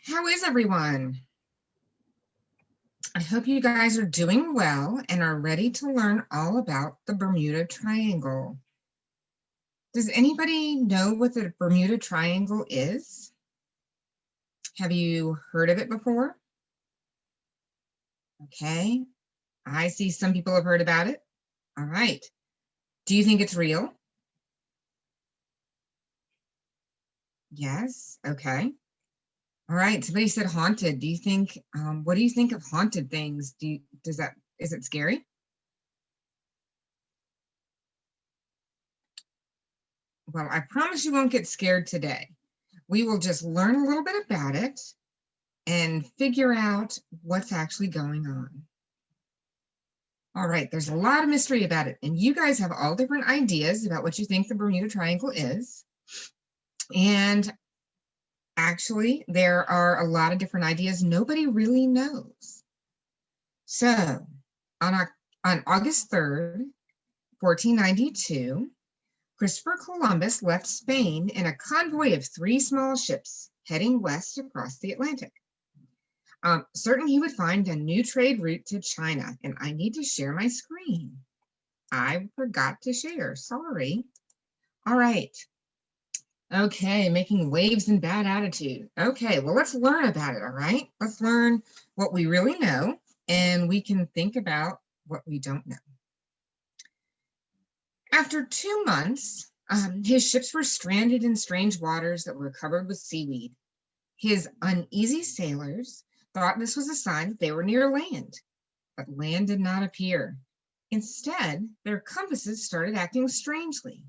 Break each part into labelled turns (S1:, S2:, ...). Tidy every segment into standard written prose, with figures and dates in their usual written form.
S1: How is everyone? I hope you guys are doing well and are ready to learn all about the Bermuda Triangle. Does anybody know what the Bermuda Triangle is? Have you heard of it before? Okay, I see some people have heard about it. All right. Do you think it's real? Yes, okay. All right, somebody said haunted. Do you think, what do you think of haunted things? Is it scary? Well, I promise you won't get scared today. We will just learn a little bit about it and figure out what's actually going on. All right, there's a lot of mystery about it, and you guys have all different ideas about what you think the Bermuda Triangle is. And actually, there are a lot of different ideas nobody really knows. So, on August 3rd, 1492, Christopher Columbus left Spain in a convoy of 3 small ships heading west across the Atlantic. Certain he would find a new trade route to China, and I need to share my screen. I forgot to share, sorry. All right. Okay, making waves and bad attitude. Okay, well, let's learn about it, all right? Let's learn what we really know, and we can think about what we don't know. After 2 months, his ships were stranded in strange waters that were covered with seaweed. His uneasy sailors thought this was a sign that they were near land, but land did not appear. Instead, their compasses started acting strangely,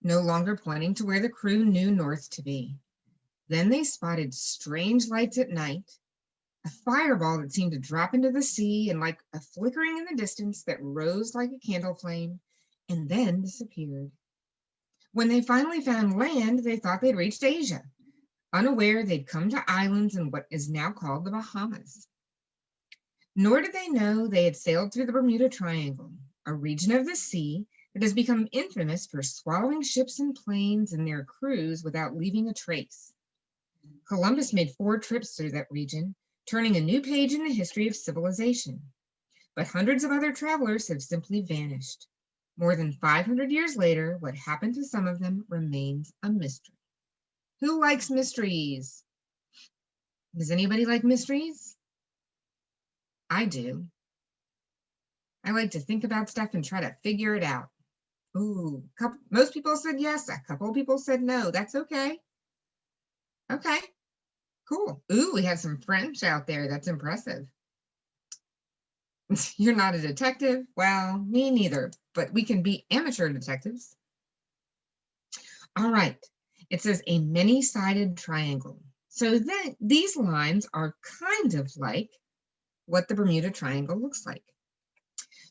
S1: no longer pointing to where the crew knew north to be. Then they spotted strange lights at night, a fireball that seemed to drop into the sea, and like a flickering in the distance that rose like a candle flame and then disappeared. When they finally found land, they thought they'd reached Asia, unaware they'd come to islands in what is now called the Bahamas. Nor did they know they had sailed through the Bermuda Triangle, a region of the sea that has become infamous for swallowing ships and planes and their crews without leaving a trace. Columbus made 4 trips through that region, turning a new page in the history of civilization. But hundreds of other travelers have simply vanished. More than 500 years later, what happened to some of them remains a mystery. Who likes mysteries? Does anybody like mysteries? I do. I like to think about stuff and try to figure it out. Ooh, most people said yes, a couple of people said no. That's okay. Okay, cool. Ooh, we have some French out there. That's impressive. You're not a detective? Well, me neither, but we can be amateur detectives. All right, it says a many-sided triangle. So then these lines are kind of like what the Bermuda Triangle looks like.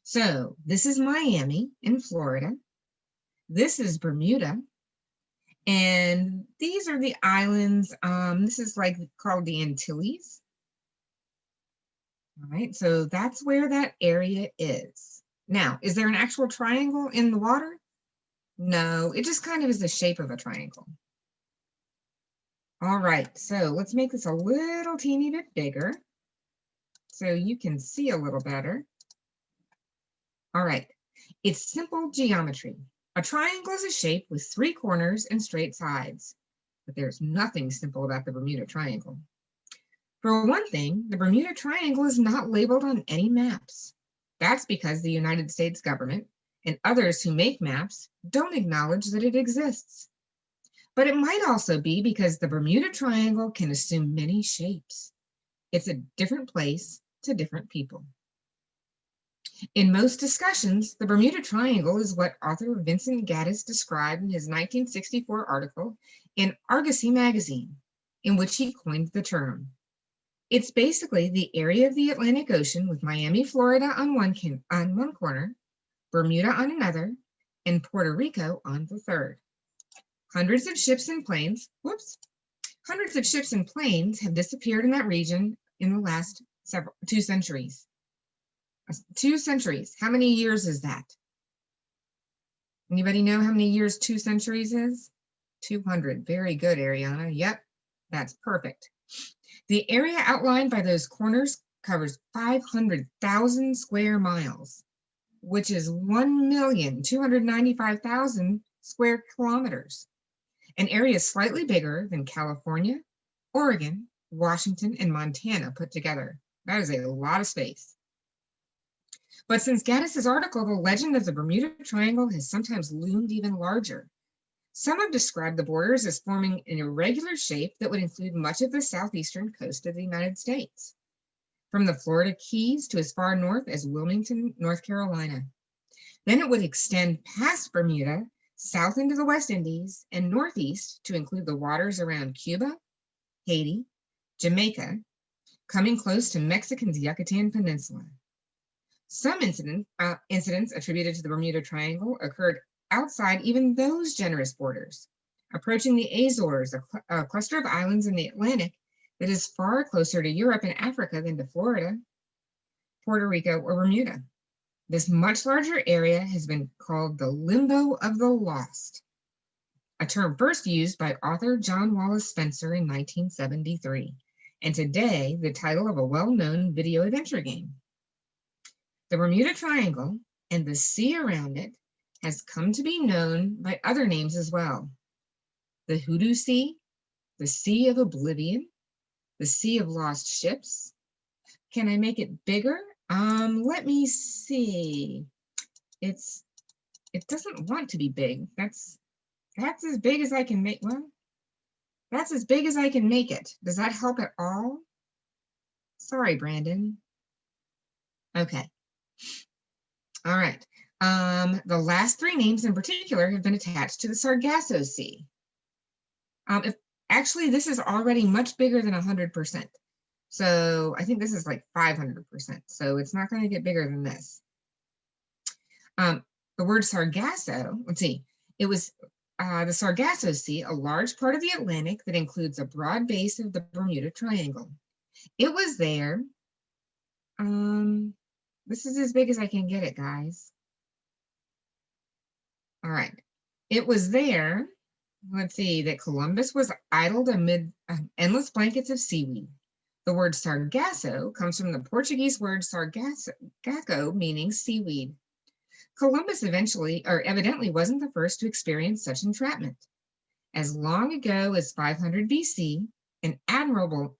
S1: So this is Miami in Florida. This is Bermuda. And these are the islands. This is like called the Antilles. All right, so that's where that area is. Now, is there an actual triangle in the water? No, it just kind of is the shape of a triangle. All right, so let's make this a little teeny bit bigger so you can see a little better. All right, it's simple geometry. A triangle is a shape with 3 corners and straight sides, but there's nothing simple about the Bermuda Triangle. For one thing, the Bermuda Triangle is not labeled on any maps. That's because the United States government and others who make maps don't acknowledge that it exists. But it might also be because the Bermuda Triangle can assume many shapes. It's a different place to different people. In most discussions, the Bermuda Triangle is what author Vincent Gaddis described in his 1964 article in Argosy magazine, in which he coined the term. It's basically the area of the Atlantic Ocean with Miami, Florida on one corner, Bermuda on another, and Puerto Rico on the third. Hundreds of ships and planes have disappeared in that region in the last 2 centuries. 2 centuries. How many years is that? Anybody know how many years 2 centuries is? 200. Very good, Ariana. Yep. That's perfect. The area outlined by those corners covers 500,000 square miles, which is 1,295,000 square kilometers, an area slightly bigger than California, Oregon, Washington, and Montana put together. That is a lot of space. But since Gaddis's article, the legend of the Bermuda Triangle has sometimes loomed even larger. Some have described the borders as forming an irregular shape that would include much of the southeastern coast of the United States, from the Florida Keys to as far north as Wilmington, North Carolina. Then it would extend past Bermuda, south into the West Indies, and northeast to include the waters around Cuba, Haiti, Jamaica, coming close to Mexico's Yucatan Peninsula. Some incidents attributed to the Bermuda Triangle occurred outside even those generous borders, approaching the Azores, a cluster of islands in the Atlantic that is far closer to Europe and Africa than to Florida, Puerto Rico, or Bermuda. This much larger area has been called the limbo of the lost, a term first used by author John Wallace Spencer in 1973, and today the title of a well-known video adventure game. The Bermuda Triangle and the sea around it has come to be known by other names as well. The Hoodoo Sea, the Sea of Oblivion, the Sea of Lost Ships. Can I make it bigger? Let me see. It doesn't want to be big. That's as big as I can make. Well, that's as big as I can make it. Does that help at all? Sorry, Brandon. Okay. All right. The last three names in particular have been attached to the Sargasso Sea. Actually, this is already much bigger than 100%. So I think this is like 500%. So it's not going to get bigger than this. The word Sargasso, let's see, it was the Sargasso Sea, a large part of the Atlantic that includes a broad base of the Bermuda Triangle. It was there. This is as big as I can get it, guys. All right. It was there, let's see, that Columbus was idled amid endless blankets of seaweed. The word Sargasso comes from the Portuguese word sargasso, meaning seaweed. Columbus evidently wasn't the first to experience such entrapment. As long ago as 500 BC, an admiral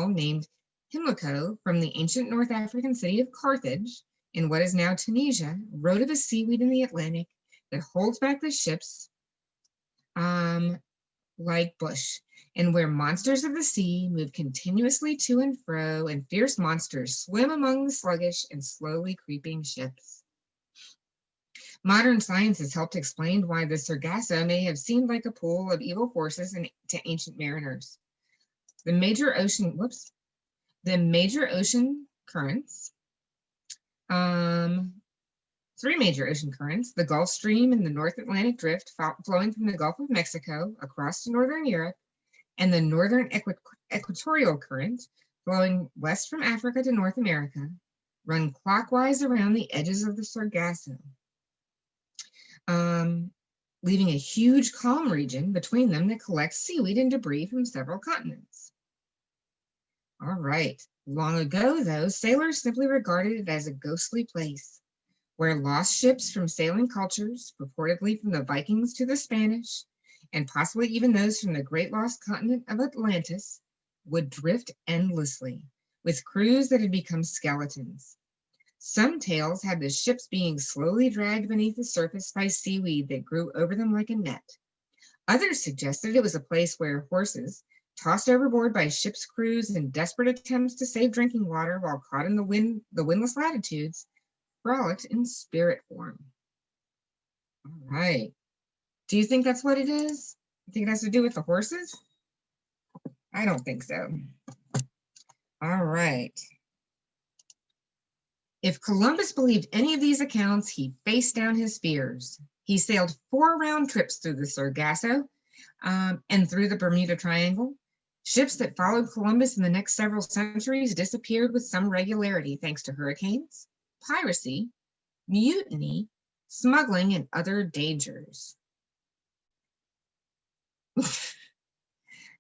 S1: named Himilco from the ancient North African city of Carthage, in what is now Tunisia, wrote of a seaweed in the Atlantic that holds back the ships like bush, and where monsters of the sea move continuously to and fro, and fierce monsters swim among the sluggish and slowly creeping ships. Modern science has helped explain why the Sargasso may have seemed like a pool of evil forces to ancient mariners. The major ocean currents, three major ocean currents, the Gulf Stream and the North Atlantic Drift flowing from the Gulf of Mexico across to Northern Europe, and the Northern Equatorial Current flowing west from Africa to North America, run clockwise around the edges of the Sargasso, leaving a huge calm region between them that collects seaweed and debris from several continents. All right. Long ago, though, sailors simply regarded it as a ghostly place where lost ships from sailing cultures, purportedly from the Vikings to the Spanish, and possibly even those from the great lost continent of Atlantis, would drift endlessly, with crews that had become skeletons. Some tales had the ships being slowly dragged beneath the surface by seaweed that grew over them like a net. Others suggested it was a place where horses, tossed overboard by ship's crews in desperate attempts to save drinking water while caught in the windless latitudes, frolicked in spirit form. All right. Do you think that's what it is? You think it has to do with the horses? I don't think so. All right. If Columbus believed any of these accounts, he faced down his fears. He sailed 4 round trips through the Sargasso and through the Bermuda Triangle. Ships that followed Columbus in the next several centuries disappeared with some regularity thanks to hurricanes, piracy, mutiny, smuggling, and other dangers.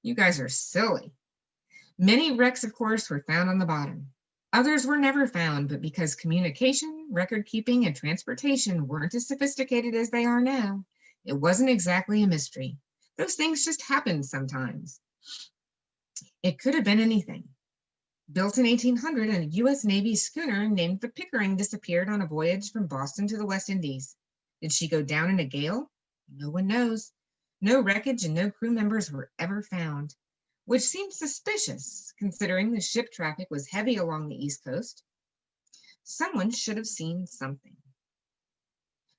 S1: You guys are silly. Many wrecks, of course, were found on the bottom. Others were never found, but because communication, record keeping, and transportation weren't as sophisticated as they are now, it wasn't exactly a mystery. Those things just happened sometimes. It could have been anything. Built in 1800, a U.S. Navy schooner named the Pickering disappeared on a voyage from Boston to the West Indies. Did she go down in a gale? No one knows. No wreckage and no crew members were ever found, which seems suspicious considering the ship traffic was heavy along the East Coast. Someone should have seen something.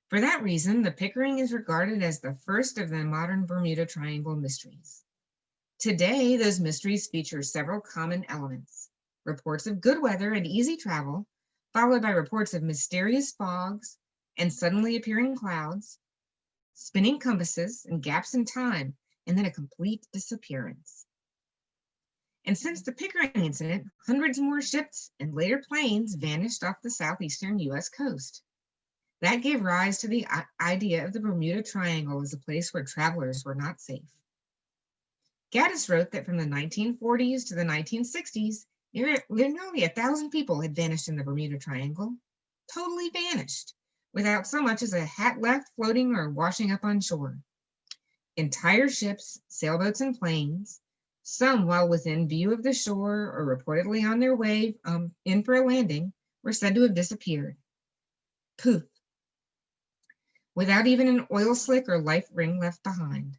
S1: For that reason, the Pickering is regarded as the first of the modern Bermuda Triangle mysteries. Today, those mysteries feature several common elements: reports of good weather and easy travel, followed by reports of mysterious fogs and suddenly appearing clouds, spinning compasses and gaps in time, and then a complete disappearance. And since the Pickering incident, hundreds more ships and later planes vanished off the southeastern U.S. coast. That gave rise to the idea of the Bermuda Triangle as a place where travelers were not safe. Gaddis wrote that from the 1940s to the 1960s, nearly 1,000 people had vanished in the Bermuda Triangle, totally vanished, without so much as a hat left floating or washing up on shore. Entire ships, sailboats, and planes, some while within view of the shore or reportedly on their way in for a landing, were said to have disappeared. Poof. Without even an oil slick or life ring left behind.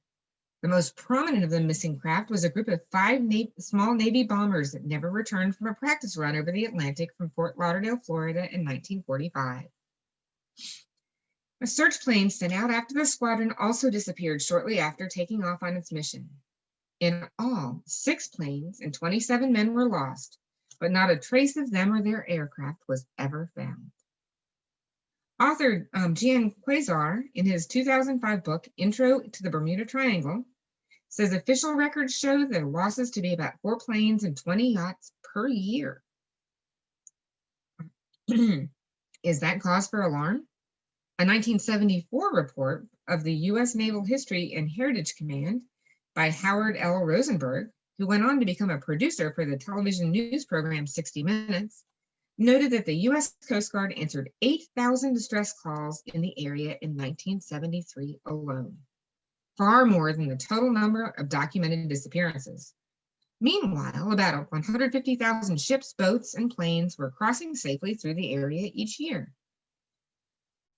S1: The most prominent of the missing craft was a group of 5 small Navy bombers that never returned from a practice run over the Atlantic from Fort Lauderdale, Florida in 1945. A search plane sent out after the squadron also disappeared shortly after taking off on its mission. In all, 6 planes and 27 men were lost, but not a trace of them or their aircraft was ever found. Author Gian Quasar, in his 2005 book, Intro to the Bermuda Triangle, says official records show the losses to be about 4 planes and 20 yachts per year. Is that cause for alarm? A 1974 report of the U.S. Naval History and Heritage Command by Howard L. Rosenberg, who went on to become a producer for the television news program 60 Minutes, noted that the U.S. Coast Guard answered 8,000 distress calls in the area in 1973 alone, far more than the total number of documented disappearances. Meanwhile, about 150,000 ships, boats, and planes were crossing safely through the area each year.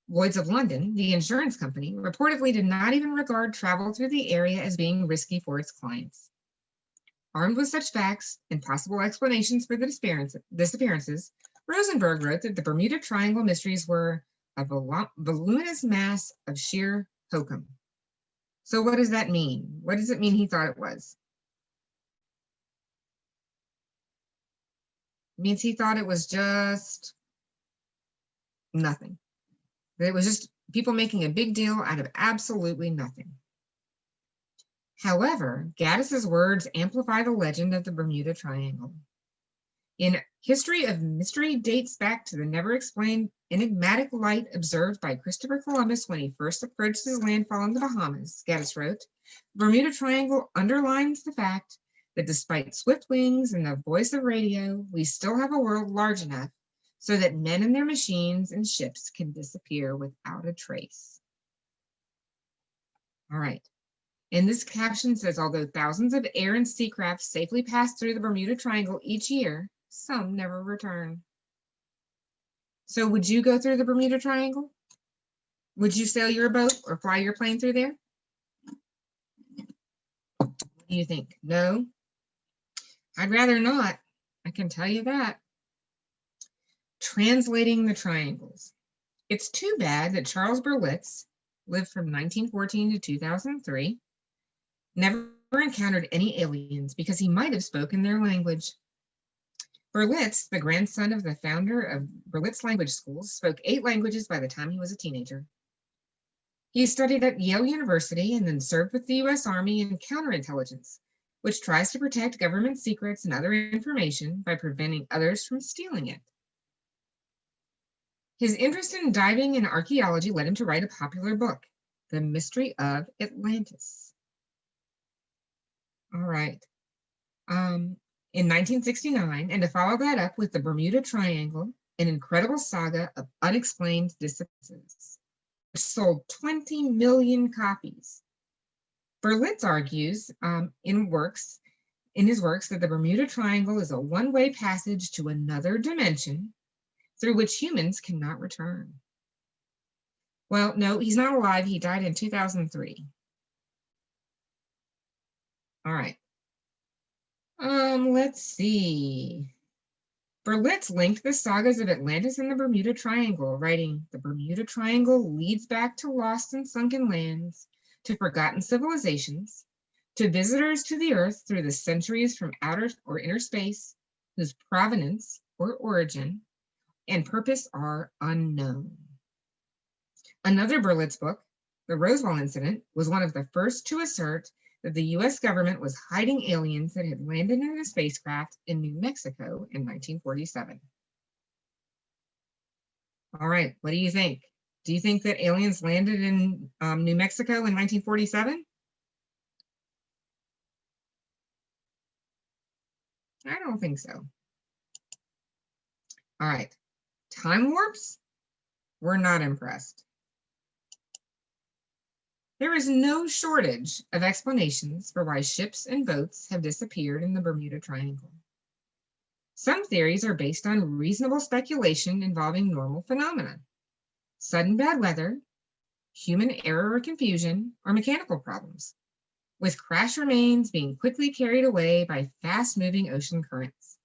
S1: Lloyd's of London, the insurance company, reportedly did not even regard travel through the area as being risky for its clients. Armed with such facts and possible explanations for the disappearances, Rosenberg wrote that the Bermuda Triangle mysteries were a voluminous mass of sheer hokum. So what does that mean? What does it mean he thought it was? It means he thought it was just nothing. That it was just people making a big deal out of absolutely nothing. However, Gaddis's words amplify the legend of the Bermuda Triangle. In History of Mystery dates back to the never-explained enigmatic light observed by Christopher Columbus when he first approached his landfall in the Bahamas, Gaddis wrote, the Bermuda Triangle underlines the fact that despite swift wings and the voice of radio, we still have a world large enough so that men and their machines and ships can disappear without a trace. All right. And this caption says, although thousands of air and sea craft safely pass through the Bermuda Triangle each year, some never return. So would you go through the Bermuda Triangle? Would you sail your boat or fly your plane through there? What do you think? No? I'd rather not. I can tell you that. Translating the triangles. It's too bad that Charles Berlitz lived from 1914 to 2003, never encountered any aliens because he might have spoken their language. Berlitz, the grandson of the founder of Berlitz Language Schools, spoke 8 languages by the time he was a teenager. He studied at Yale University and then served with the U.S. Army in counterintelligence, which tries to protect government secrets and other information by preventing others from stealing it. His interest in diving and archaeology led him to write a popular book, The Mystery of Atlantis. All right. In 1969, and to follow that up with the Bermuda Triangle, an incredible saga of unexplained disappearances, which sold 20 million copies. Berlitz argues in his works that the Bermuda Triangle is a one-way passage to another dimension through which humans cannot return. Well, no, he's not alive. He died in 2003. All right. Let's see. Berlitz linked the sagas of Atlantis and the Bermuda Triangle, writing, "The Bermuda Triangle leads back to lost and sunken lands, to forgotten civilizations, to visitors to the Earth through the centuries from outer or inner space, whose provenance or origin and purpose are unknown." Another Berlitz book, The Roswell Incident, was one of the first to assert that the US government was hiding aliens that had landed in a spacecraft in New Mexico in 1947. All right, what do you think? Do you think that aliens landed in New Mexico in 1947? I don't think so. All right, time warps? We're not impressed. There is no shortage of explanations for why ships and boats have disappeared in the Bermuda Triangle. Some theories are based on reasonable speculation involving normal phenomena: sudden bad weather, human error or confusion, or mechanical problems, with crash remains being quickly carried away by fast-moving ocean currents.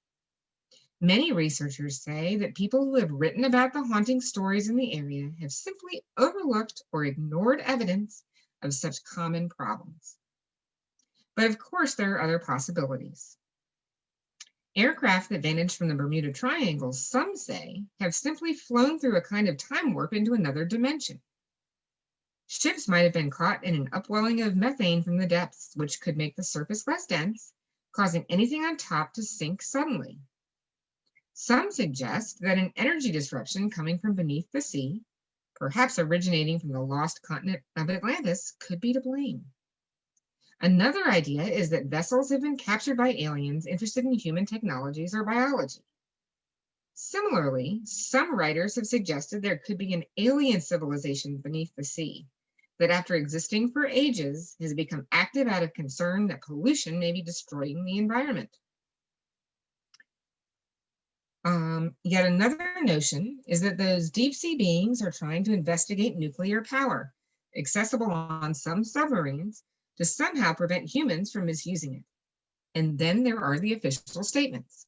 S1: Many researchers say that people who have written about the haunting stories in the area have simply overlooked or ignored evidence of such common problems. But of course, there are other possibilities. Aircraft that vanished from the Bermuda Triangle, some say, have simply flown through a kind of time warp into another dimension. Ships might have been caught in an upwelling of methane from the depths, which could make the surface less dense, causing anything on top to sink suddenly. Some suggest that an energy disruption coming from beneath the sea, perhaps originating from the lost continent of Atlantis, could be to blame. Another idea is that vessels have been captured by aliens interested in human technologies or biology. Similarly, some writers have suggested there could be an alien civilization beneath the sea that, after existing for ages, has become active out of concern that pollution may be destroying the environment. Yet another notion is that those deep sea beings are trying to investigate nuclear power, accessible on some submarines, to somehow prevent humans from misusing it. And then there are the official statements.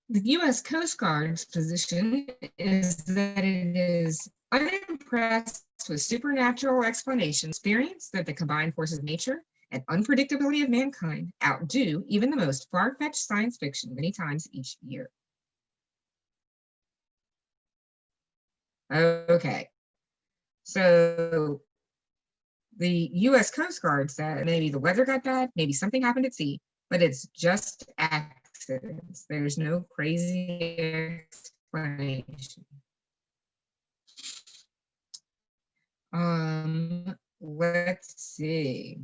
S1: The US Coast Guard's position is that it is unimpressed with supernatural explanations, experience that the combined forces of nature and unpredictability of mankind outdo even the most far-fetched science fiction many times each year. Okay, so the US Coast Guard said maybe the weather got bad, maybe something happened at sea, but it's just accidents. There's no crazy explanation. Let's see.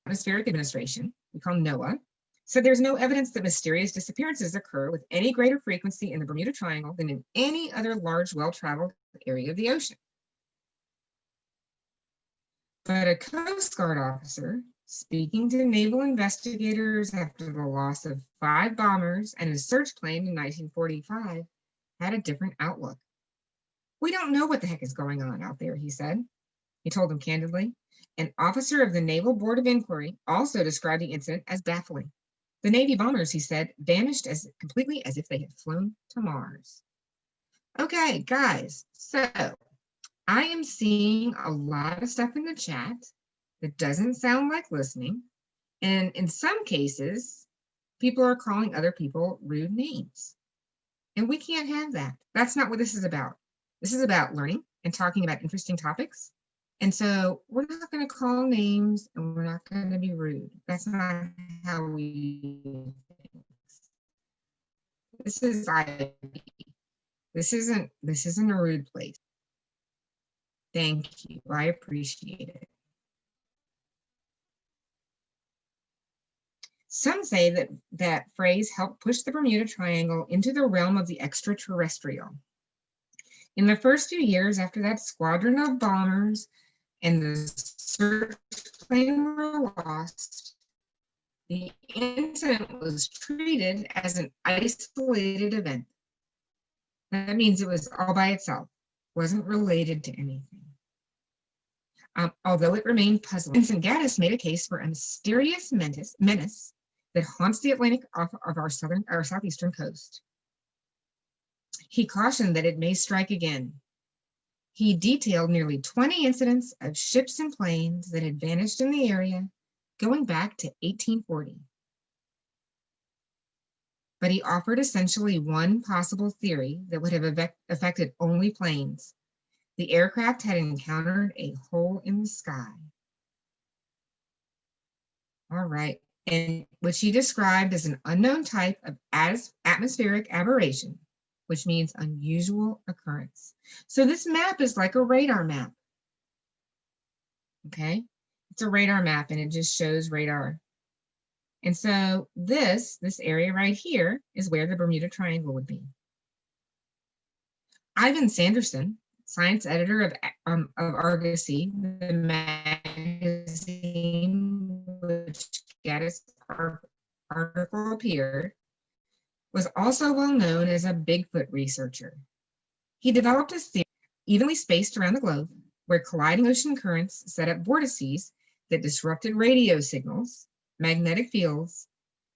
S1: Atmospheric Administration, we call NOAA, said there's no evidence that mysterious disappearances occur with any greater frequency in the Bermuda Triangle than in any other large, well-traveled area of the ocean. But a Coast Guard officer, speaking to naval investigators after the loss of 5 bombers and a search plane in 1945, had a different outlook. "We don't know what the heck is going on out there," he said. He told them candidly. An officer of the Naval Board of Inquiry also described the incident as baffling. The Navy bombers, he said, vanished as completely as if they had flown to Mars. Okay, guys, so I am seeing a lot of stuff in the chat that doesn't sound like listening. And in some cases, people are calling other people rude names. And we can't have that. That's not what this is about. This is about learning and talking about interesting topics. And so we're not going to call names and we're not going to be rude. That's not how we do things. This is IB. This isn't a rude place. Thank you. I appreciate it. Some say that that phrase helped push the Bermuda Triangle into the realm of the extraterrestrial. In the first few years after that squadron of bombers and the search plane were lost, the incident was treated as an isolated event. That means it was all by itself, wasn't related to anything. Although it remained puzzling, Vincent Gaddis made a case for a mysterious menace that haunts the Atlantic off of our southeastern coast. He cautioned that it may strike again. He detailed nearly 20 incidents of ships and planes that had vanished in the area going back to 1840. But he offered essentially one possible theory that would have affected only planes. The aircraft had encountered a hole in the sky. All right, and which he described as an unknown type of atmospheric aberration, which means unusual occurrence. So this map is like a radar map. Okay, it's a radar map and it just shows radar. And so this area right here is where the Bermuda Triangle would be. Ivan Sanderson, science editor of Argosy, the magazine which Gaddis' article appeared, was also well known as a Bigfoot researcher. He developed a theory evenly spaced around the globe where colliding ocean currents set up vortices that disrupted radio signals, magnetic fields,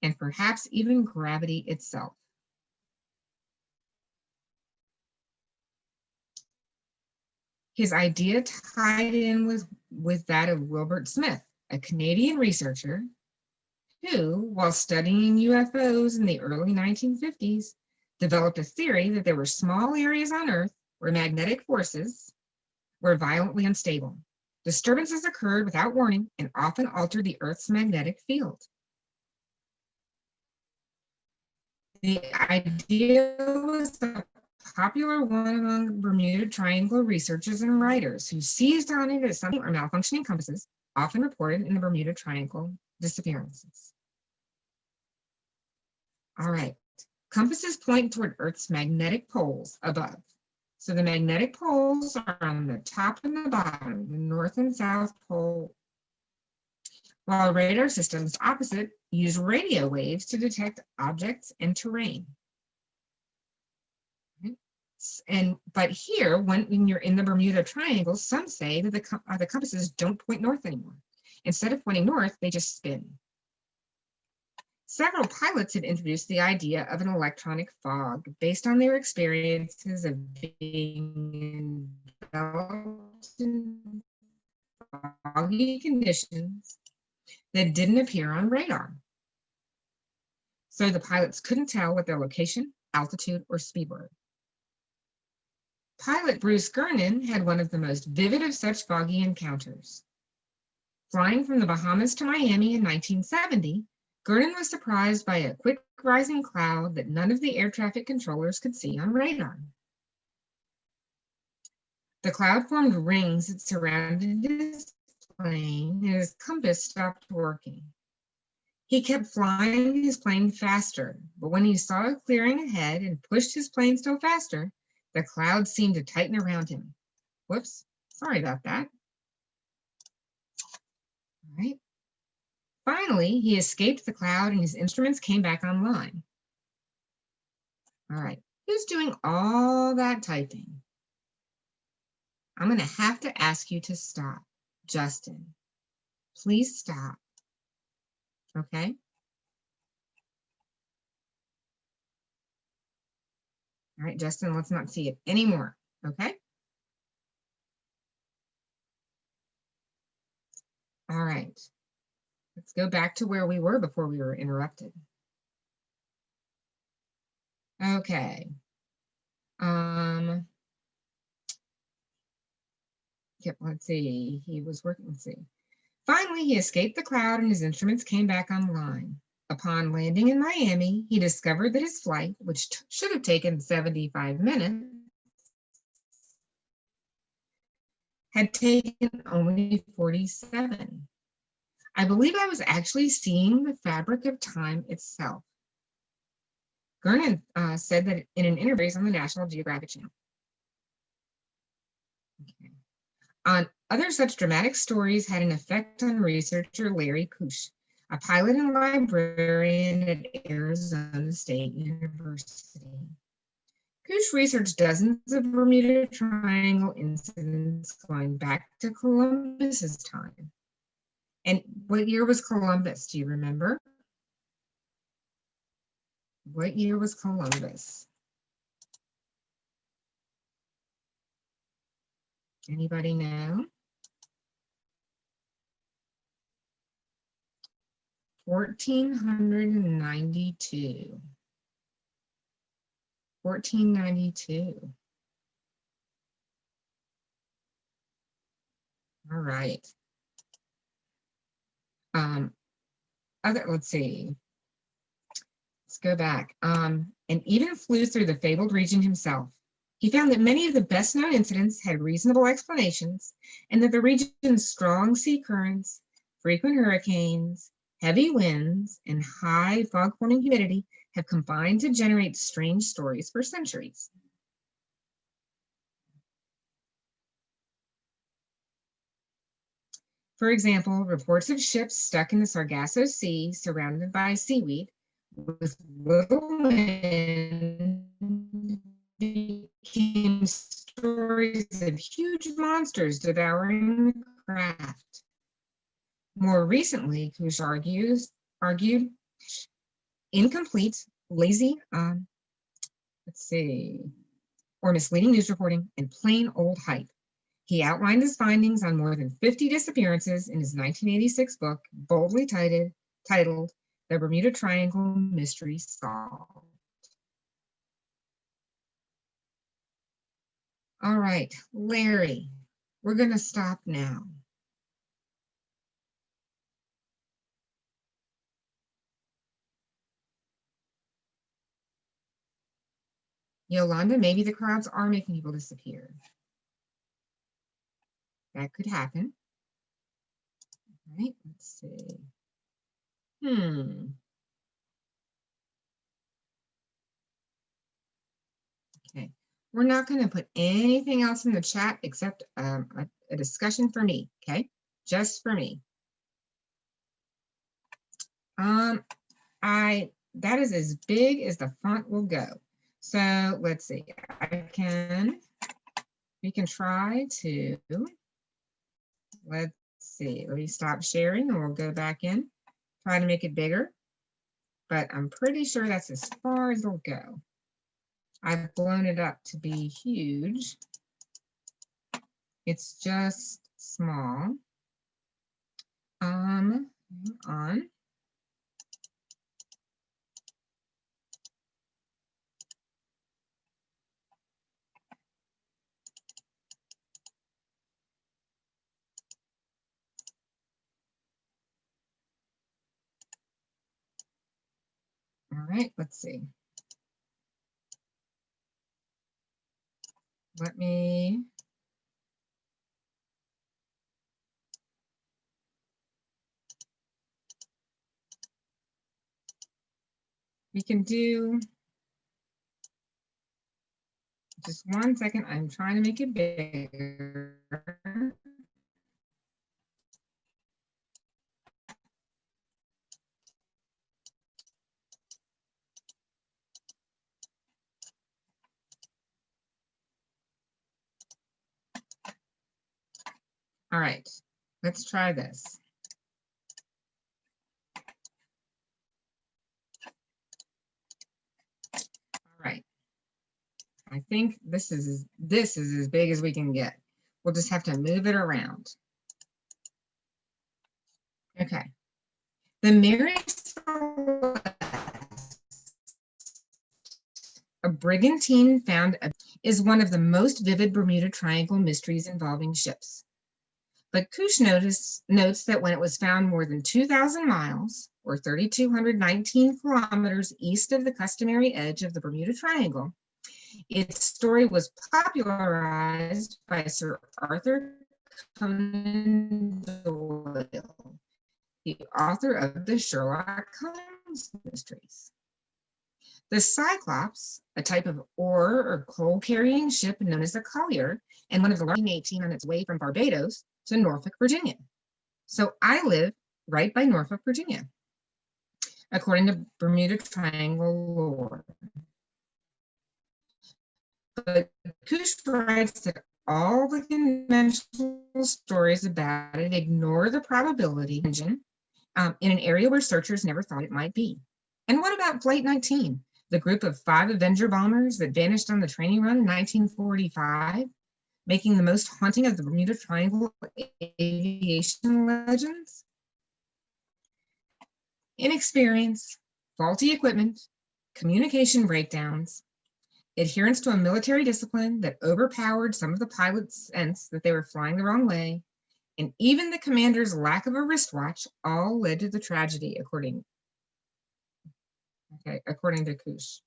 S1: and perhaps even gravity itself. His idea tied in with that of Wilbert Smith, a Canadian researcher who, while studying UFOs in the early 1950s, developed a theory that there were small areas on Earth where magnetic forces were violently unstable. Disturbances occurred without warning and often altered the Earth's magnetic field. The idea was a popular one among Bermuda Triangle researchers and writers who seized on it as something or malfunctioning compasses, often reported in the Bermuda Triangle disappearances. All right, compasses point toward Earth's magnetic poles above. So the magnetic poles are on the top and the bottom, the north and south pole, while radar systems opposite use radio waves to detect objects and terrain. But here, when you're in the Bermuda Triangle, some say that the compasses don't point north anymore. Instead of pointing north, they just spin. Several pilots had introduced the idea of an electronic fog based on their experiences of being enveloped in foggy conditions that didn't appear on radar. So the pilots couldn't tell what their location, altitude, or speed were. Pilot Bruce Gernon had one of the most vivid of such foggy encounters. Flying from the Bahamas to Miami in 1970, Gernon was surprised by a quick rising cloud that none of the air traffic controllers could see on radar. The cloud formed rings that surrounded his plane and his compass stopped working. He kept flying his plane faster, but when he saw a clearing ahead and pushed his plane still faster, the cloud seemed to tighten around him. Whoops, sorry about that. All right. Finally, he escaped the cloud and his instruments came back online. All right, who's doing all that typing? I'm going to have to ask you to stop. Justin, please stop. Okay? All right, Justin, let's not see it anymore. Okay? All right. Let's go back to where we were before we were interrupted. Okay. Yep, let's see. He was working, let's see. Finally, he escaped the cloud and his instruments came back online. Upon landing in Miami, he discovered that his flight, which should have taken 75 minutes, had taken only 47. I believe I was actually seeing the fabric of time itself. Gernon said that in an interview on the National Geographic Channel. Okay. On other such dramatic stories had an effect on researcher Larry Kusch, a pilot and librarian at Arizona State University. Kusch researched dozens of Bermuda Triangle incidents going back to Columbus's time. And what year was Columbus? Do you remember? What year was Columbus? Anybody know? 1492. 1492. All right. Let's see. Let's go back. And even flew through the fabled region himself. He found that many of the best known incidents had reasonable explanations, and that the region's strong sea currents, frequent hurricanes, heavy winds, and high fog-forming humidity have combined to generate strange stories for centuries. For example, reports of ships stuck in the Sargasso Sea surrounded by seaweed with little wind became stories of huge monsters devouring the craft. More recently, Kusch argued incomplete, lazy, or misleading news reporting and plain old hype. He outlined his findings on more than 50 disappearances in his 1986 book, boldly titled The Bermuda Triangle Mystery Solved. All right, Larry, we're going to stop now. Yolanda, maybe the crowds are making people disappear. That could happen. All right, let's see. Okay, we're not going to put anything else in the chat except a discussion for me, okay? Just for me. That is as big as the font will go. So let's see, we can try to, let's see, let me stop sharing and we'll go back in, try to make it bigger, but I'm pretty sure that's as far as it'll go. I've blown it up to be huge. It's just small. Hang on. All right, let's see. We can do, just 1 second, I'm trying to make it bigger. All right, let's try this. All right, I think this is as big as we can get. We'll just have to move it around. Okay, the Mary a brigantine found is one of the most vivid Bermuda Triangle mysteries involving ships. But Kusch notes that when it was found more than 2,000 miles, or 3,219 kilometers east of the customary edge of the Bermuda Triangle, its story was popularized by Sir Arthur Conan Doyle, the author of the Sherlock Holmes mysteries. The Cyclops, a type of ore or coal-carrying ship known as a collier, and one of the largest 18 on its way from Barbados to Norfolk, Virginia. So I live right by Norfolk, Virginia, according to Bermuda Triangle lore. But Kush writes that all the conventional stories about it ignore the probability in an area where searchers never thought it might be. And what about Flight 19, the group of 5 Avenger bombers that vanished on the training run in 1945, making the most haunting of the Bermuda Triangle aviation legends? Inexperience, faulty equipment, communication breakdowns, adherence to a military discipline that overpowered some of the pilots' sense that they were flying the wrong way, and even the commander's lack of a wristwatch all led to the tragedy, according to Kush.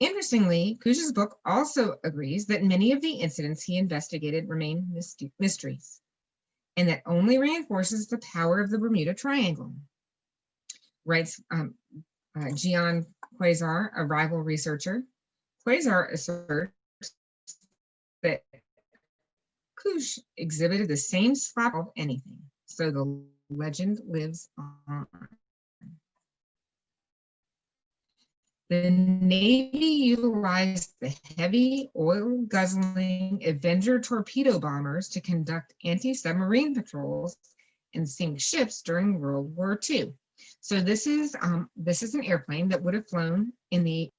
S1: Interestingly, Kush's book also agrees that many of the incidents he investigated remain mysteries, and that only reinforces the power of the Bermuda Triangle. Writes Gian Quasar, a rival researcher. Quasar asserts that Kush exhibited the same spot of anything, so the legend lives on. The Navy utilized the heavy oil-guzzling Avenger torpedo bombers to conduct anti-submarine patrols and sink ships during World War II. So this is an airplane that would have flown in the,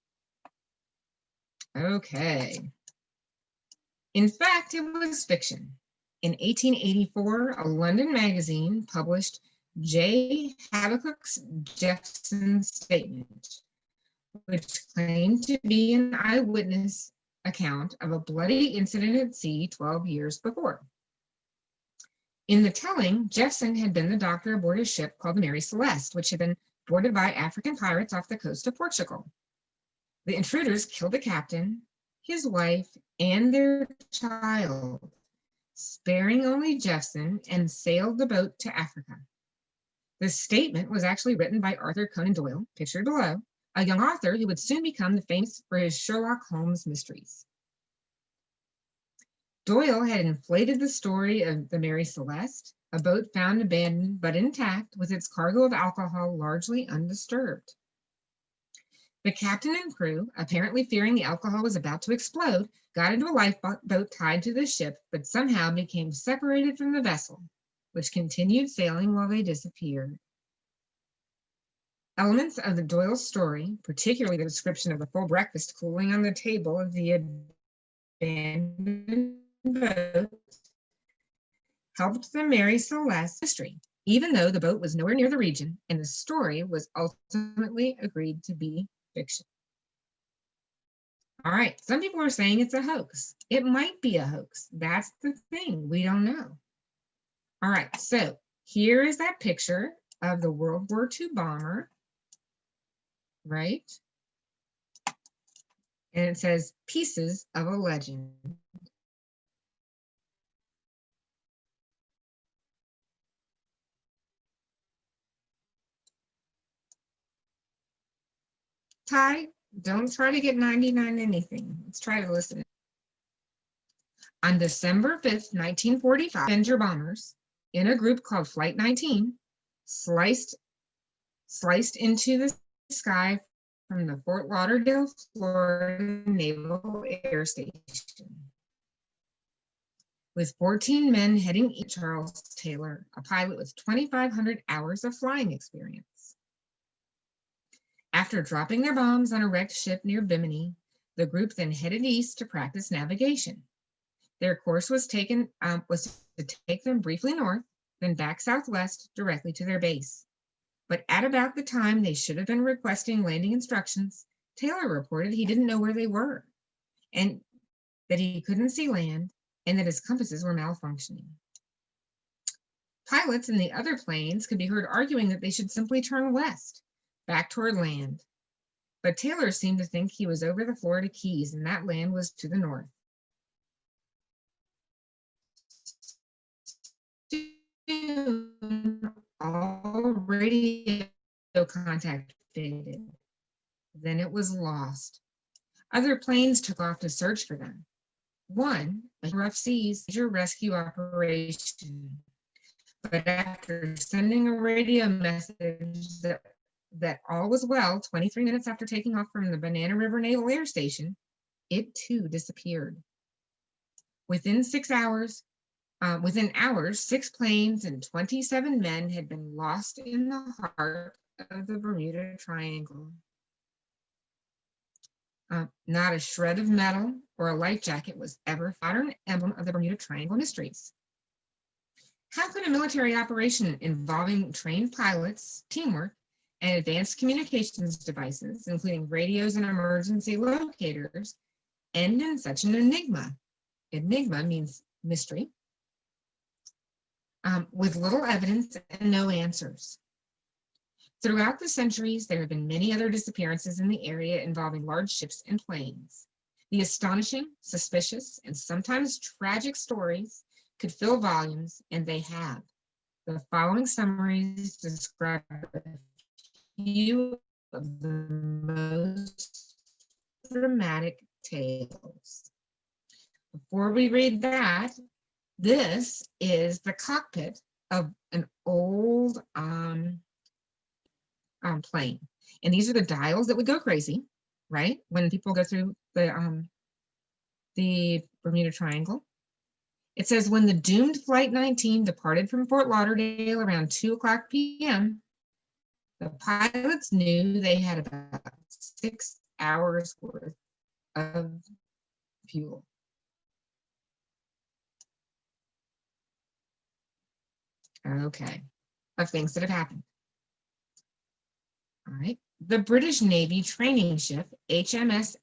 S1: In fact, it was fiction. In 1884, a London magazine published J. Habakkuk Jeffson's statement, which claimed to be an eyewitness account of a bloody incident at sea 12 years before. In the telling, Jeffson had been the doctor aboard a ship called the Mary Celeste, which had been boarded by African pirates off the coast of Portugal. The intruders killed the captain, his wife, and their child, sparing only Jeffson, and sailed the boat to Africa. The statement was actually written by Arthur Conan Doyle, pictured below, a young author who would soon become famous for his Sherlock Holmes mysteries. Doyle had inflated the story of the Mary Celeste, a boat found abandoned but intact with its cargo of alcohol largely undisturbed. The captain and crew, apparently fearing the alcohol was about to explode, got into a lifeboat tied to the ship, but somehow became separated from the vessel, which continued sailing while they disappeared. Elements of the Doyle story, particularly the description of the full breakfast cooling on the table of the abandoned boat, helped the Mary Celeste mystery, even though the boat was nowhere near the region and the story was ultimately agreed to be fiction. All right, some people are saying it's a hoax. It might be a hoax. That's the thing, we don't know. All right, so here is that picture of the World War II bomber, right? And it says, pieces of a legend. Ty, don't try to get 99 anything. Let's try to listen. On December 5th, 1945, Avenger bombers in a group called Flight 19 sliced into the sky from the Fort Lauderdale, Florida Naval Air Station, with 14 men heading east. Charles Taylor, a pilot with 2,500 hours of flying experience. After dropping their bombs on a wrecked ship near Bimini, the group then headed east to practice navigation. Their course was to take them briefly north, then back southwest directly to their base. But at about the time they should have been requesting landing instructions, Taylor reported he didn't know where they were, and that he couldn't see land, and that his compasses were malfunctioning. Pilots in the other planes could be heard arguing that they should simply turn west, back toward land. But Taylor seemed to think he was over the Florida Keys, and that land was to the north. noon, all radio contact faded. Then it was lost. Other planes took off to search for them. One, a rough seas major rescue operation. But after sending a radio message that all was well, 23 minutes after taking off from the Banana River Naval Air Station, it too disappeared. Within hours, 6 planes and 27 men had been lost in the heart of the Bermuda Triangle. Not a shred of metal or a life jacket was ever found, an emblem of the Bermuda Triangle mysteries. How could a military operation involving trained pilots, teamwork, and advanced communications devices, including radios and emergency locators, end in such an enigma? Enigma means mystery, with little evidence and no answers. Throughout the centuries, there have been many other disappearances in the area involving large ships and planes. The astonishing, suspicious, and sometimes tragic stories could fill volumes, and they have. The following summaries describe a few of the most dramatic tales. Before we read that, this is the cockpit of an old plane. And these are the dials that would go crazy, right? When people go through the Bermuda Triangle. It says, when the doomed Flight 19 departed from Fort Lauderdale around 2:00 p.m., the pilots knew they had about 6 hours worth of fuel. Okay, of things that have happened. All right, the British Navy training ship HMS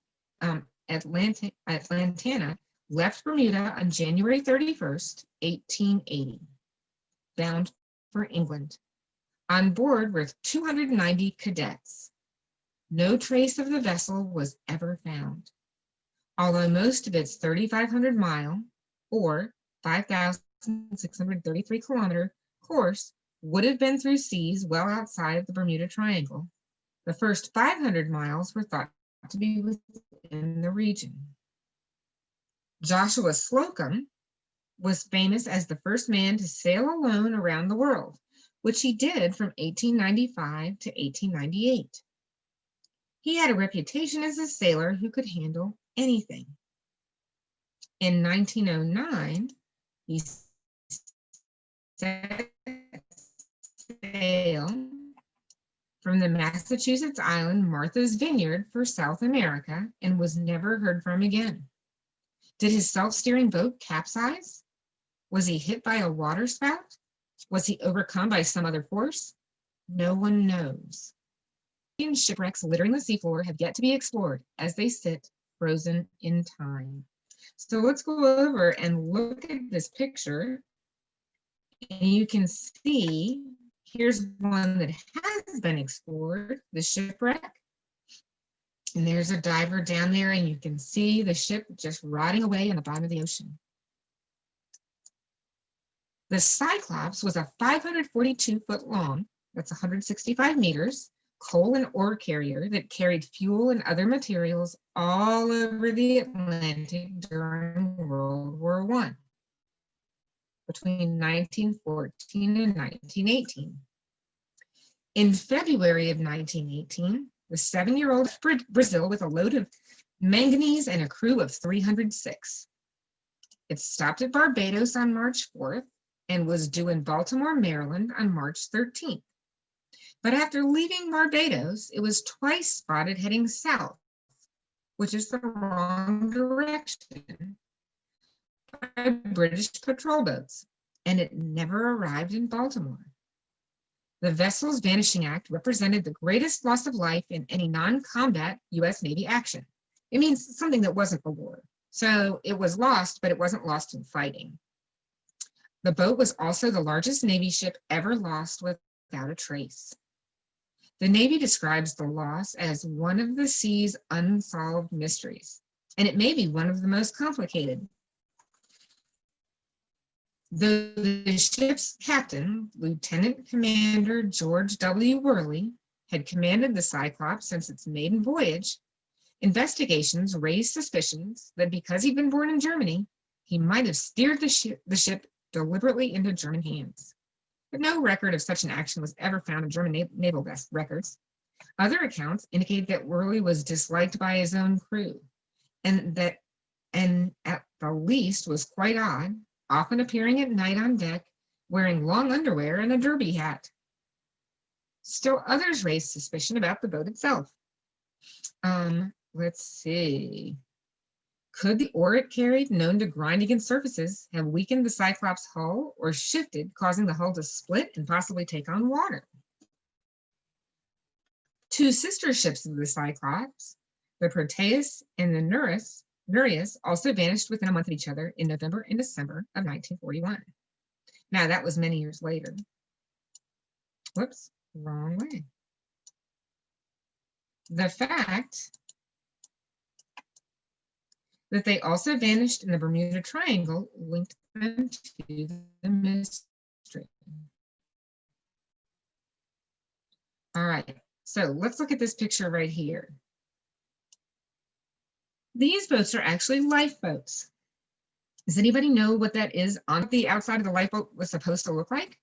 S1: Atlantana left Bermuda on January 31st, 1880, bound for England. On board were 290 cadets. No trace of the vessel was ever found, although most of its 3,500-mile or 5,633 kilometer course would have been through seas well outside of the Bermuda Triangle. The first 500 miles were thought to be within the region. Joshua Slocum was famous as the first man to sail alone around the world, which he did from 1895 to 1898. He had a reputation as a sailor who could handle anything. In 1909, he set sail from the Massachusetts island Martha's Vineyard for South America and was never heard from again. Did his self-steering boat capsize? Was he hit by a waterspout? Was he overcome by some other force? No one knows. Shipwrecks littering the seafloor have yet to be explored as they sit frozen in time. So let's go over and look at this picture. And you can see, here's one that has been explored, the shipwreck. And there's a diver down there, and you can see the ship just rotting away on the bottom of the ocean. The Cyclops was a 542-foot long, that's 165 meters, coal and ore carrier that carried fuel and other materials all over the Atlantic during World War I, between 1914 and 1918. In February of 1918, the 7-year-old Brazil with a load of manganese and a crew of 306. It stopped at Barbados on March 4th and was due in Baltimore, Maryland on March 13th. But after leaving Barbados, it was twice spotted heading south, which is the wrong direction, by British patrol boats, and it never arrived in Baltimore. The vessel's vanishing act represented the greatest loss of life in any non-combat U.S. Navy action. It means something that wasn't a war. So it was lost, but it wasn't lost in fighting. The boat was also the largest Navy ship ever lost without a trace. The Navy describes the loss as one of the sea's unsolved mysteries, and it may be one of the most complicated. Though the ship's captain, Lieutenant Commander George W. Worley, had commanded the Cyclops since its maiden voyage, investigations raised suspicions that because he'd been born in Germany, he might have steered the ship deliberately into German hands. But no record of such an action was ever found in German naval records. Other accounts indicate that Worley was disliked by his own crew, and at the least was quite odd, often appearing at night on deck, wearing long underwear and a derby hat. Still others raised suspicion about the boat itself. Let's see. Could the ore it carried, known to grind against surfaces, have weakened the Cyclops' hull or shifted, causing the hull to split and possibly take on water? Two sister ships of the Cyclops, the Proteus and the Nereus, also vanished within a month of each other in November and December of 1941. Now, that was many years later. Whoops, wrong way. The fact that they also vanished in the Bermuda Triangle linked them to the mystery. All right, so let's look at this picture right here. These boats are actually lifeboats. Does anybody know what that is on the outside of the lifeboat was supposed to look like?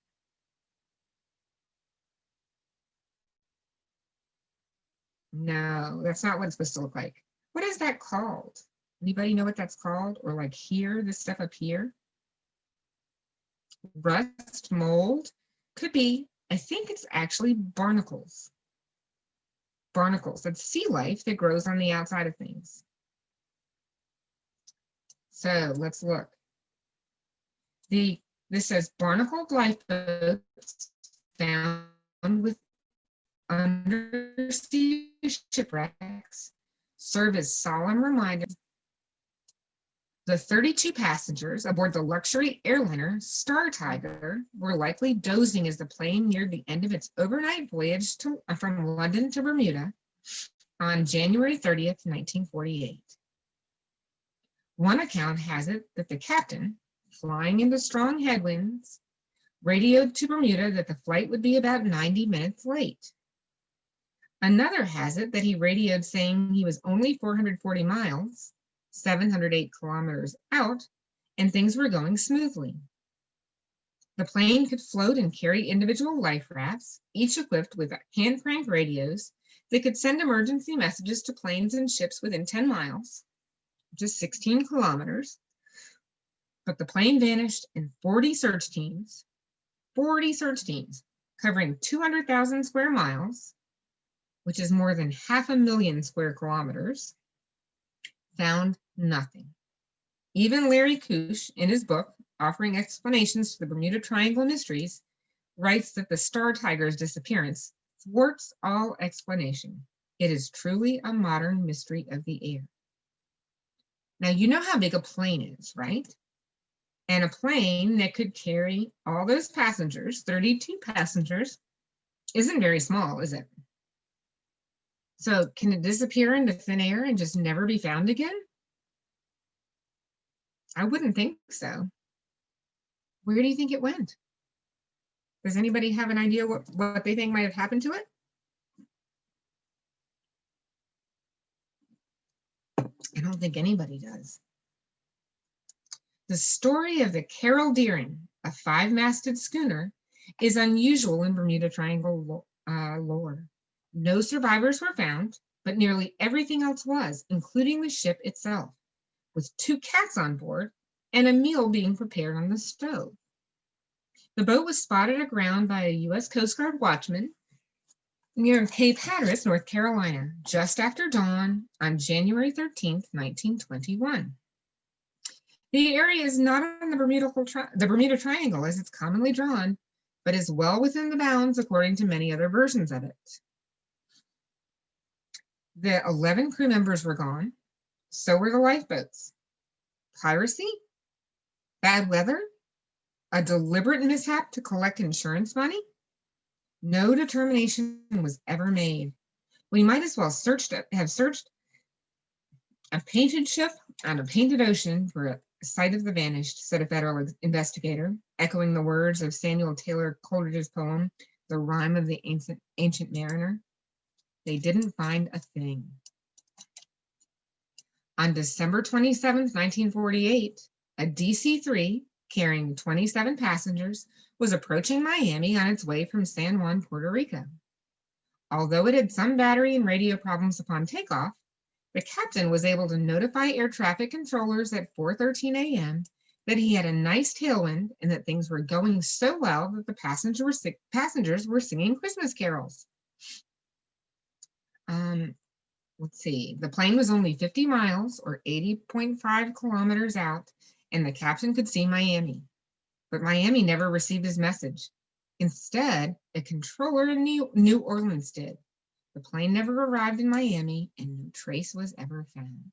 S1: No, that's not what it's supposed to look like. What is that called? Anybody know what that's called? Or like here, this stuff up here? Rust, mold? Could be. I think it's actually barnacles. Barnacles, that's sea life that grows on the outside of things. So let's look. This says barnacled lifeboats found with undersea shipwrecks serve as solemn reminders. The 32 passengers aboard the luxury airliner Star Tiger were likely dozing as the plane neared the end of its overnight voyage from London to Bermuda on January 30th, 1948. One account has it that the captain, flying into strong headwinds, radioed to Bermuda that the flight would be about 90 minutes late. Another has it that he radioed saying he was only 440 miles, 708 kilometers out, and things were going smoothly. The plane could float and carry individual life rafts, each equipped with hand-crank radios that could send emergency messages to planes and ships within 10 miles, which is 16 kilometers. But the plane vanished and 40 search teams, covering 200,000 square miles, which is more than 500,000 square kilometers, found nothing. Even Larry Kusch, in his book, Offering Explanations to the Bermuda Triangle Mysteries, writes that the Star Tiger's disappearance thwarts all explanation. It is truly a modern mystery of the air. Now, you know how big a plane is, right? And a plane that could carry all those passengers, 32 passengers, isn't very small, is it? So can it disappear into thin air and just never be found again? I wouldn't think so. Where do you think it went? Does anybody have an idea what they think might have happened to it? I don't think anybody does. The story of the Carol Deering, a 5-masted schooner, is unusual in Bermuda Triangle lore. No survivors were found, but nearly everything else was, including the ship itself, with 2 cats on board and a meal being prepared on the stove. The boat was spotted aground by a U.S. Coast Guard watchman near Cape Hatteras, North Carolina, just after dawn on January 13th, 1921. The area is not on the Bermuda Triangle as it's commonly drawn, but is well within the bounds according to many other versions of it. The 11 crew members were gone, so were the lifeboats. Piracy? Bad weather? A deliberate mishap to collect insurance money? No determination was ever made. We might as well have searched a painted ship on a painted ocean for a sight of the vanished, said a federal investigator, echoing the words of Samuel Taylor Coleridge's poem, The Rime of the Ancient Mariner. They didn't find a thing. On December 27, 1948, a DC-3 carrying 27 passengers was approaching Miami on its way from San Juan, Puerto Rico. Although it had some battery and radio problems upon takeoff, the captain was able to notify air traffic controllers at 4:13 a.m. that he had a nice tailwind and that things were going so well that the passengers were singing Christmas carols. Let's see, the plane was only 50 miles or 80.5 kilometers out, and the captain could see Miami. But Miami never received his message. Instead, a controller in New Orleans did. The plane never arrived in Miami, and no trace was ever found.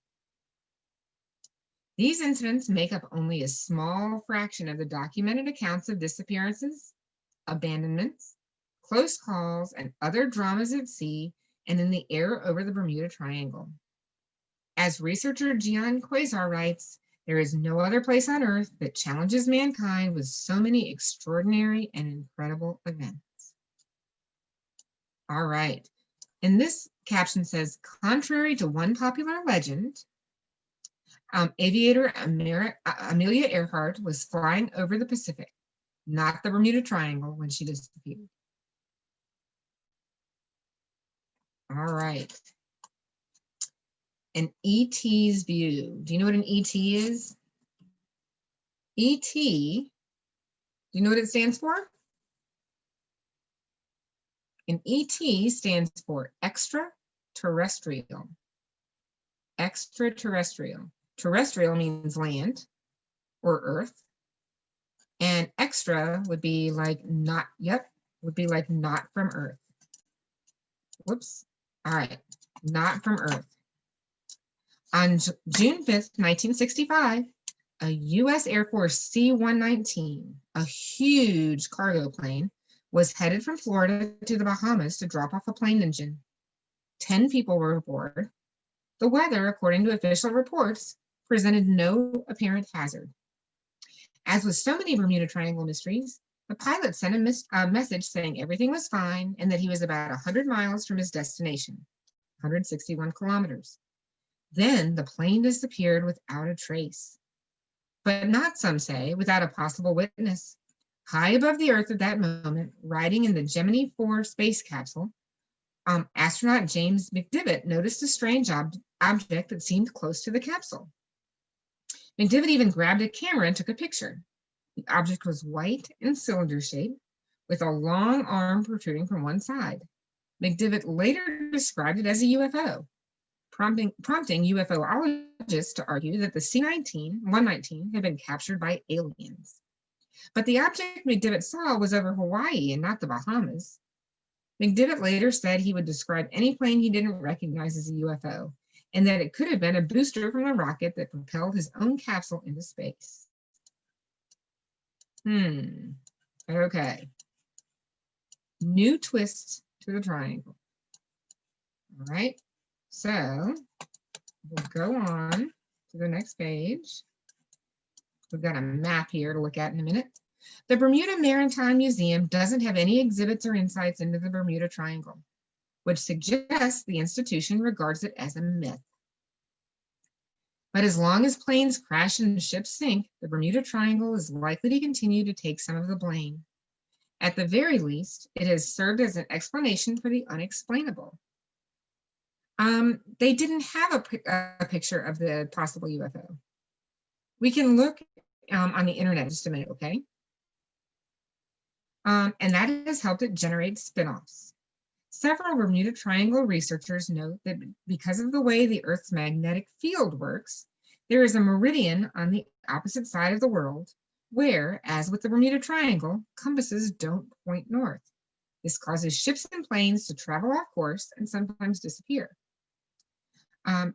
S1: These incidents make up only a small fraction of the documented accounts of disappearances, abandonments, close calls, and other dramas at sea and in the air over the Bermuda Triangle. As researcher Gian Quasar writes, there is no other place on Earth that challenges mankind with so many extraordinary and incredible events. All right. And this caption says, contrary to one popular legend, aviator Amelia Earhart was flying over the Pacific, not the Bermuda Triangle, when she disappeared. All right. An ET's view. Do you know what an ET is? ET, do you know what it stands for? An ET stands for extraterrestrial. Extraterrestrial. Terrestrial means land or earth. And extra would be like not, would be like not from Earth. Whoops. All right, not from Earth. On June 5th, 1965, a U.S. Air Force C-119, a huge cargo plane, was headed from Florida to the Bahamas to drop off a plane engine. 10 people were aboard. The weather, according to official reports, presented no apparent hazard. As with so many Bermuda Triangle mysteries, the pilot sent a message saying everything was fine and that he was about 100 miles from his destination, 161 kilometers. Then the plane disappeared without a trace. But not, some say, without a possible witness. High above the Earth at that moment, riding in the Gemini 4 space capsule, astronaut James McDivitt noticed a strange object that seemed close to the capsule. McDivitt even grabbed a camera and took a picture. The object was white and cylinder-shaped, with a long arm protruding from one side. McDivitt later described it as a UFO, prompting UFOologists to argue that the C-119 had been captured by aliens. But the object McDivitt saw was over Hawaii and not the Bahamas. McDivitt later said he would describe any plane he didn't recognize as a UFO, and that it could have been a booster from a rocket that propelled his own capsule into space. Okay. New twists to the triangle. All right, so we'll go on to the next page. We've got a map here to look at in a minute. The Bermuda Maritime Museum doesn't have any exhibits or insights into the Bermuda Triangle, which suggests the institution regards it as a myth. But as long as planes crash and ships sink, the Bermuda Triangle is likely to continue to take some of the blame. At the very least, it has served as an explanation for the unexplainable. They didn't have a picture of the possible UFO. We can look on the internet in just a minute, okay? And that has helped it generate spin-offs. Several Bermuda Triangle researchers note that because of the way the Earth's magnetic field works, there is a meridian on the opposite side of the world where, as with the Bermuda Triangle, compasses don't point north. This causes ships and planes to travel off course and sometimes disappear. It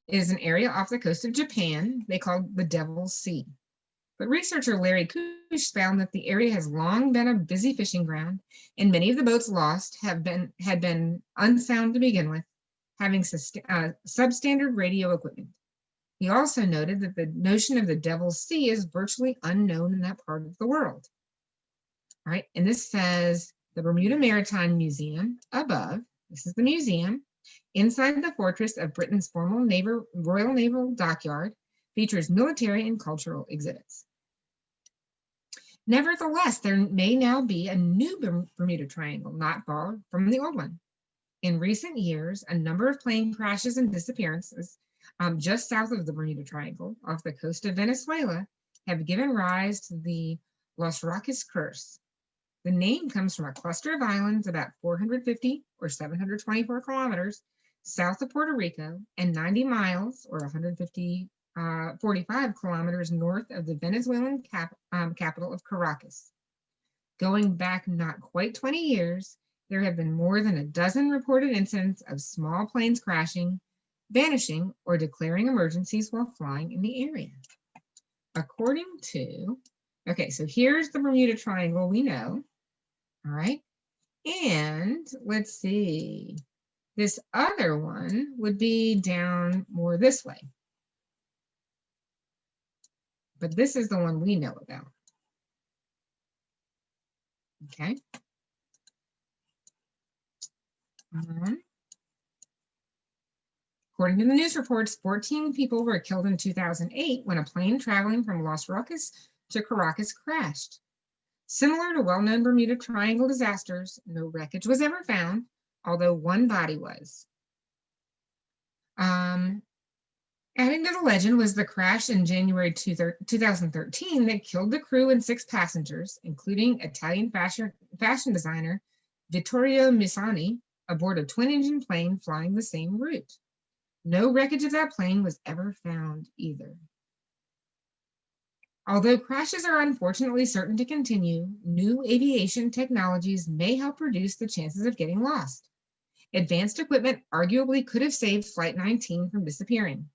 S1: is an area off the coast of Japan they call the Devil's Sea. But researcher Larry Kush found that the area has long been a busy fishing ground, and many of the boats lost had been unsound to begin with, having substandard radio equipment. He also noted that the notion of the Devil's Sea is virtually unknown in that part of the world. All right, and this says the Bermuda Maritime Museum above. This is the museum. Inside the fortress of Britain's former Royal Naval Dockyard features military and cultural exhibits. Nevertheless, there may now be a new Bermuda Triangle, not far from the old one. In recent years, a number of plane crashes and disappearances just south of the Bermuda Triangle off the coast of Venezuela have given rise to the Los Roques Curse. The name comes from a cluster of islands about 450 or 724 kilometers south of Puerto Rico and 90 miles or 45 kilometers north of the Venezuelan capital of Caracas. Going back not quite 20 years, there have been more than a dozen reported incidents of small planes crashing, vanishing, or declaring emergencies while flying in the area. According to, okay, so here's the Bermuda Triangle we know, all right? And let's see, this other one would be down more this way. But this is the one we know about. Okay. According to the news reports, 14 people were killed in 2008 when a plane traveling from Los Roques to Caracas crashed. Similar to well-known Bermuda Triangle disasters, no wreckage was ever found, although one body was. Adding to the legend was the crash in January 2013 that killed the crew and 6 passengers, including Italian fashion designer Vittorio Missani, aboard a twin-engine plane flying the same route. No wreckage of that plane was ever found either. Although crashes are unfortunately certain to continue, new aviation technologies may help reduce the chances of getting lost. Advanced equipment arguably could have saved Flight 19 from disappearing.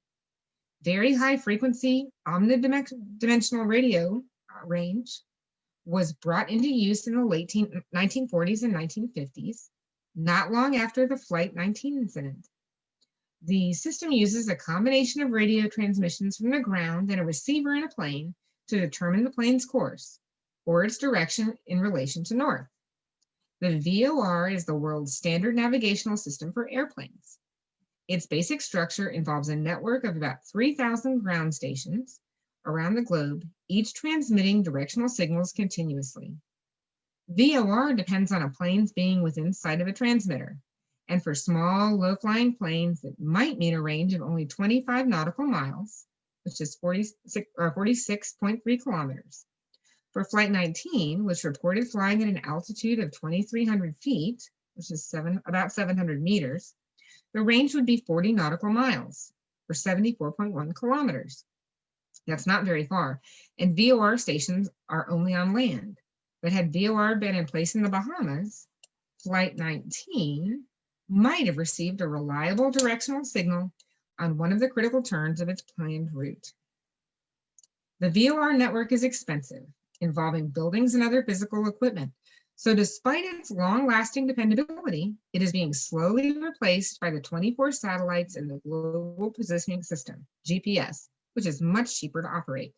S1: Very high frequency omnidimensional radio range was brought into use in the late 1940s and 1950s, not long after the Flight 19 incident. The system uses a combination of radio transmissions from the ground and a receiver in a plane to determine the plane's course or its direction in relation to north. The VOR is the world's standard navigational system for airplanes. Its basic structure involves a network of about 3,000 ground stations around the globe, each transmitting directional signals continuously. VOR depends on a plane's being within sight of a transmitter, and for small, low-flying planes, it might mean a range of only 25 nautical miles, which is 46.3 kilometers. For Flight 19, which reported flying at an altitude of 2,300 feet, which is about 700 meters, the range would be 40 nautical miles, or 74.1 kilometers. That's not very far, and VOR stations are only on land. But had VOR been in place in the Bahamas, Flight 19 might have received a reliable directional signal on one of the critical turns of its planned route. The VOR network is expensive, involving buildings and other physical equipment. So despite its long-lasting dependability, it is being slowly replaced by the 24 satellites in the Global Positioning System, GPS, which is much cheaper to operate.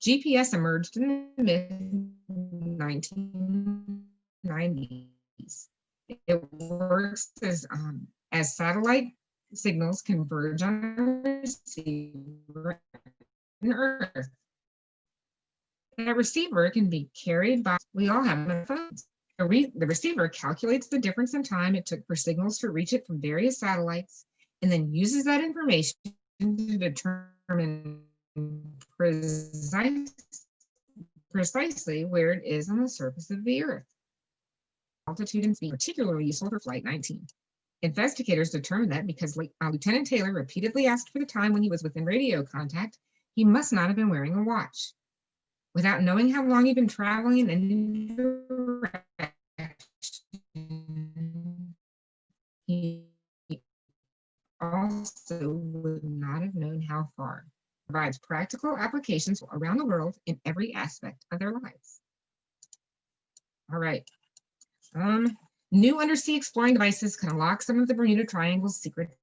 S1: GPS emerged in the mid-1990s. It works as satellite signals converge on a receiver on Earth. That receiver can be carried by, we all have them on phones. The receiver calculates the difference in time it took for signals to reach it from various satellites, and then uses that information to determine precisely where it is on the surface of the Earth. Altitude and speed, particularly useful for Flight 19. Investigators determined that because Lieutenant Taylor repeatedly asked for the time when he was within radio contact, he must not have been wearing a watch. Without knowing how long he'd been traveling in any direction, he also would not have known how far. It provides practical applications around the world in every aspect of their lives. All right. New undersea exploring devices can unlock some of the Bermuda Triangle's secret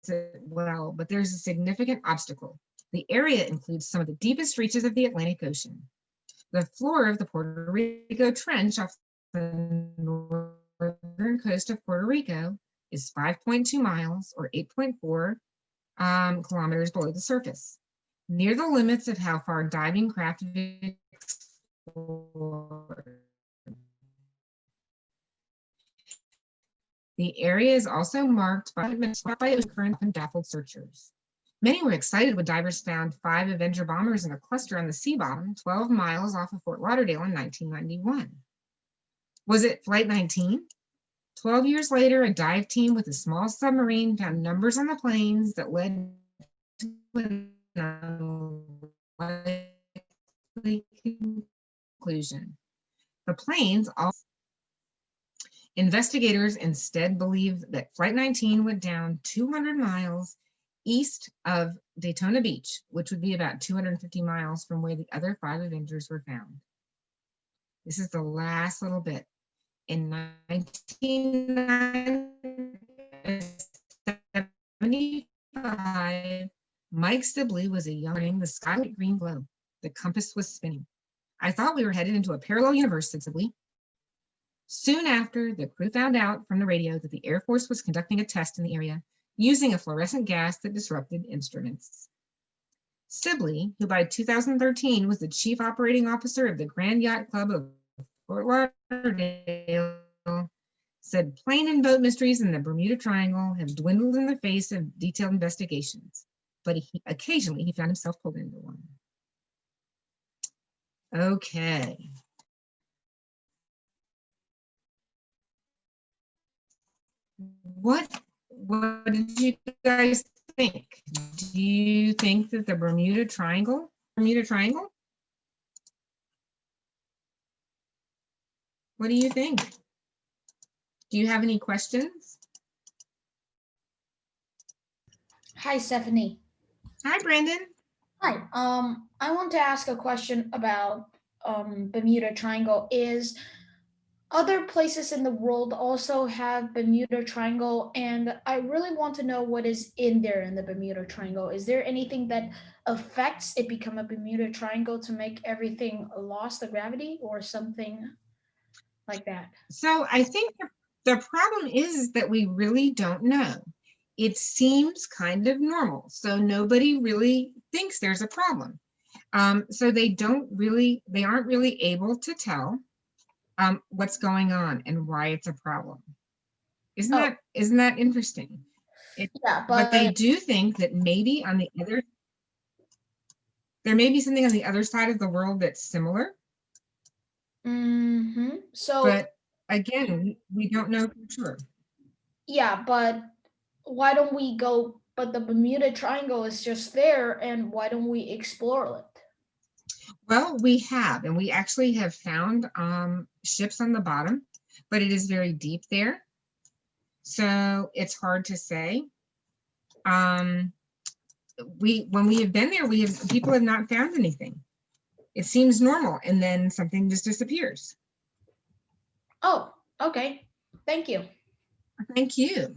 S1: it well, but there's a significant obstacle. The area includes some of the deepest reaches of the Atlantic Ocean. The floor of the Puerto Rico Trench off the northern coast of Puerto Rico is 5.2 miles or 8.4 kilometers below the surface, near the limits of how far diving craft explore. The area is also marked by ocean current and baffled searchers. Many were excited when divers found 5 Avenger bombers in a cluster on the sea bottom, 12 miles off of Fort Lauderdale in 1991. Was it Flight 19? 12 years later, a dive team with a small submarine found numbers on the planes that led to an unlikely conclusion. The planes all. Investigators instead believe that Flight 19 went down 200 miles east of Daytona Beach, which would be about 250 miles from where the other 5 Avengers were found. This is the last little bit. In 1975, Mike Sibley was a young, the sky green glow. The compass was spinning. I thought we were headed into a parallel universe, said Sibley. Soon after, the crew found out from the radio that the Air Force was conducting a test in the area using a fluorescent gas that disrupted instruments. Sibley, who by 2013 was the chief operating officer of the Grand Yacht Club of Fort Lauderdale, said plane and boat mysteries in the Bermuda Triangle have dwindled in the face of detailed investigations, but occasionally he found himself pulled into one. Okay. What did you guys think? Do you think that the Bermuda Triangle? What do you think? Do you have any questions?
S2: Hi, Stephanie.
S1: Hi, Brandon.
S2: Hi. I want to ask a question about Bermuda Triangle. Is other places in the world also have Bermuda Triangle, and I really want to know what is in there in the Bermuda Triangle. Is there anything that affects it become a Bermuda Triangle to make everything lost the gravity or something like that?
S1: So I think the problem is that we really don't know. It seems kind of normal, so nobody really thinks there's a problem. So they aren't really able to tell what's going on and why it's a problem. Isn't that interesting?
S2: Yeah,
S1: but they do think that maybe there may be something on the other side of the world that's similar.
S2: So,
S1: but again, we don't know for sure.
S2: Yeah, but why don't we go? But the Bermuda Triangle is just there, and why don't we explore it?
S1: Well, we have, and we actually have found ships on the bottom, but it is very deep there, so it's hard to say. When we have been there, people have not found anything. It seems normal, and then something just disappears.
S2: Oh, okay. Thank you.
S1: Thank you.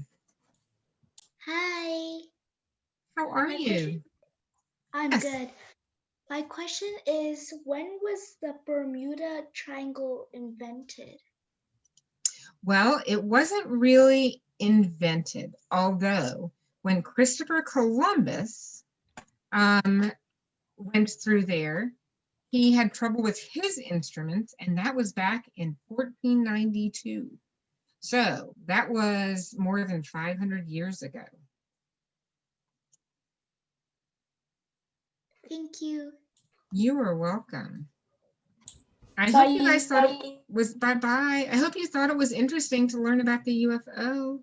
S3: Hi.
S1: How are you?
S3: I'm good. My question is, when was the Bermuda Triangle invented?
S1: Well, it wasn't really invented, although when Christopher Columbus went through there, he had trouble with his instruments, and that was back in 1492. So that was more than 500 years ago.
S3: Thank you.
S1: You are welcome. I hope you guys thought it was bye-bye. I hope you thought it was interesting to learn about the UFO.